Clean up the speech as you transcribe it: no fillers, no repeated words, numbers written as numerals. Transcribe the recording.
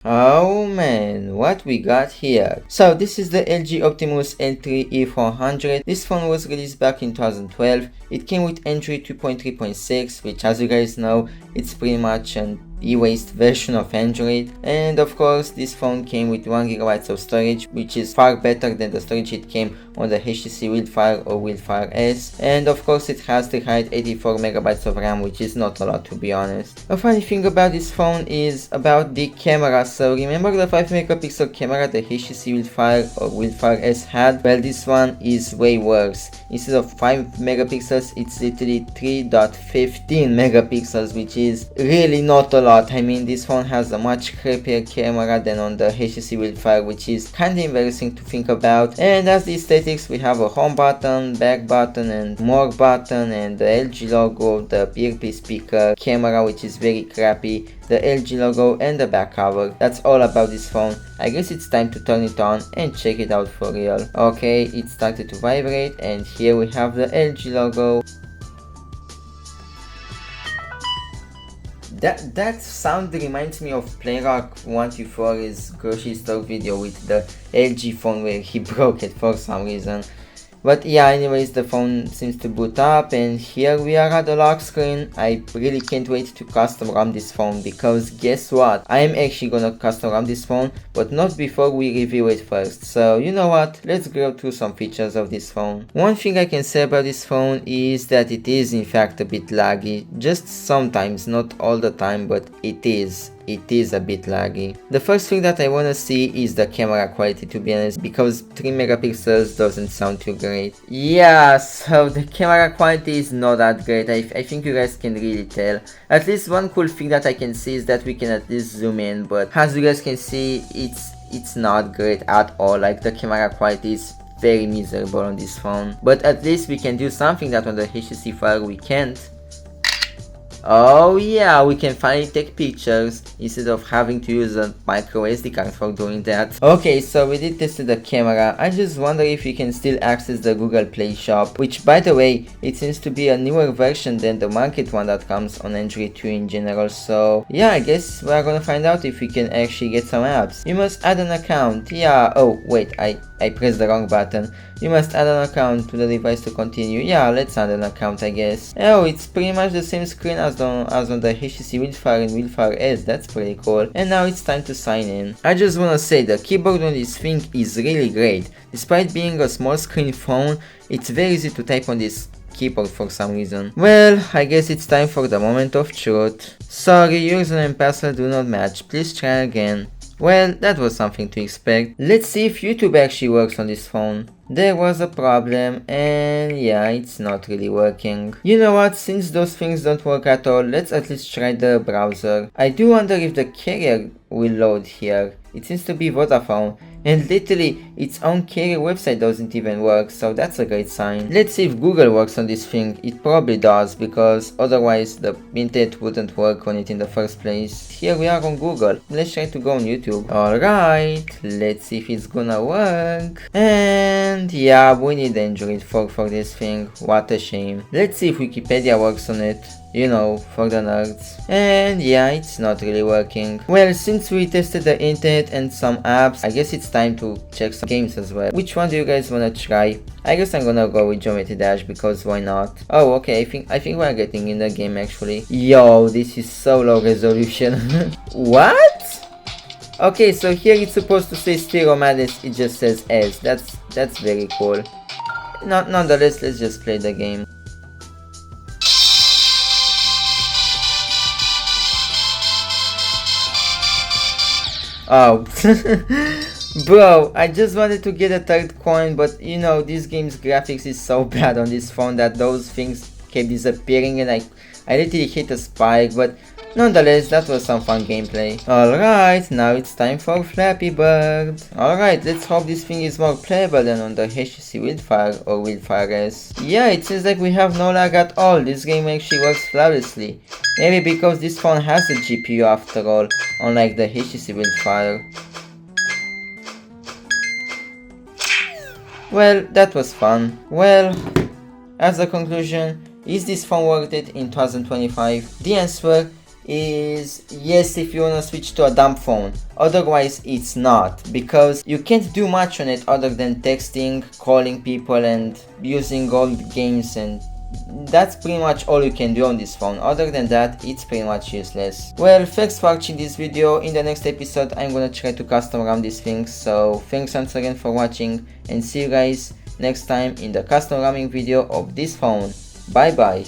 Oh man, what we got here? So this is the LG Optimus L3 E400. This phone was released back in 2012. It came with Android 2.3.6, which as you guys know, it's pretty much an e-waste version of Android. And of course, this phone came with 1GB of storage, which is far better than the storage it came on the HTC Wildfire or Wildfire S. And of course, it has 384MB of RAM, which is not a lot to be honest. A funny thing about this phone is about the camera. So remember the 5MP camera the HTC Wildfire or Wildfire S had? Well, this one is way worse. Instead of 5MP, it's literally 3.15MP, which is really not a lot. I mean, this phone has a much crappier camera than on the HTC Wildfire, which is kinda embarrassing to think about. And as the aesthetics, we have a home button, back button, and more button, and the LG logo, the earpiece speaker, camera which is very crappy, the LG logo, and the back cover. That's all about this phone. I guess it's time to turn it on and check it out for real. Okay, it started to vibrate, and here we have the LG logo. That sound reminds me of Playrock124's grocery store video with the LG phone where he broke it for some reason. But yeah, anyways, the phone seems to boot up, and here we are at the lock screen. I really can't wait to custom ROM this phone, because guess what? I am actually gonna custom ROM this phone, but not before we review it first. So you know what? Let's go through some features of this phone. One thing I can say about this phone is that it is in fact a bit laggy. Just sometimes, not all the time, but it is a bit laggy. The first thing that I wanna see is the camera quality, to be honest, because 3MP doesn't sound too great. Yeah, so the camera quality is not that great. I think you guys can really tell. At least one cool thing that I can see is that we can at least zoom in, but as you guys can see, it's not great at all. Like, the camera quality is very miserable on this phone. But at least we can do something that on the HTC Fire we can't. Oh yeah, we can finally take pictures instead of having to use a micro SD card for doing that. Okay, so we did test the camera. I just wonder if we can still access the Google Play Shop, which by the way, it seems to be a newer version than the market one that comes on Android 2 in general. So yeah, I guess we're gonna find out if we can actually get some apps. You must add an account. Yeah, oh wait, I pressed the wrong button. You must add an account to the device to continue. Yeah, let's add an account, I guess. Oh, it's pretty much the same screen as on the HTC Wildfire and Wildfire S. That's pretty cool. And now it's time to sign in. I just wanna say the keyboard on this thing is really great. Despite being a small screen phone, it's very easy to type on this keyboard for some reason. Well, I guess it's time for the moment of truth. Sorry, username and password do not match. Please try again. Well, that was something to expect. Let's see if YouTube actually works on this phone. There was a problem, and yeah, it's not really working. You know what, since those things don't work at all, let's at least try the browser. I do wonder if the carrier will load here. It seems to be Vodafone, and literally its own carrier website doesn't even work, so that's a great sign. Let's see if Google works on this thing. It probably does, because otherwise the internet wouldn't work on it in the first place. Here we are on Google. Let's try to go on YouTube. Alright, let's see if it's gonna work. And yeah, we need Android 4 for this thing. What a shame. Let's see if Wikipedia works on it. You know, for the nerds. And yeah, it's not really working. Well, since we tested the internet and some apps, I guess it's time to check some games as well. Which one do you guys wanna try? I guess I'm gonna go with Geometry Dash, because why not? Oh, okay, I think we're getting in the game actually. Yo, this is so low resolution. What? Okay, so here it's supposed to say Stereo Madness, it just says S. That's very cool. Nonetheless, let's just play the game. Oh, bro, I just wanted to get a third coin, but you know, this game's graphics is so bad on this phone that those things kept disappearing, and I literally hit a spike, but nonetheless, that was some fun gameplay. Alright, now it's time for Flappy Bird. Alright, let's hope this thing is more playable than on the HTC Wildfire or Wildfire S. Yeah, it seems like we have no lag at all. This game actually works flawlessly. Maybe because this phone has a GPU after all, unlike the HTC Wildfire. Well, that was fun. Well, as a conclusion, is this phone worth it in 2025? The answer is yes if you wanna switch to a dumb phone, otherwise it's not, because you can't do much on it other than texting, calling people and using old games, and that's pretty much all you can do on this phone. Other than that, it's pretty much useless. Well, thanks for watching this video. In the next episode I'm gonna try to custom RAM these things, so thanks once again for watching and see you guys next time in the custom ramming video of this phone. Bye bye.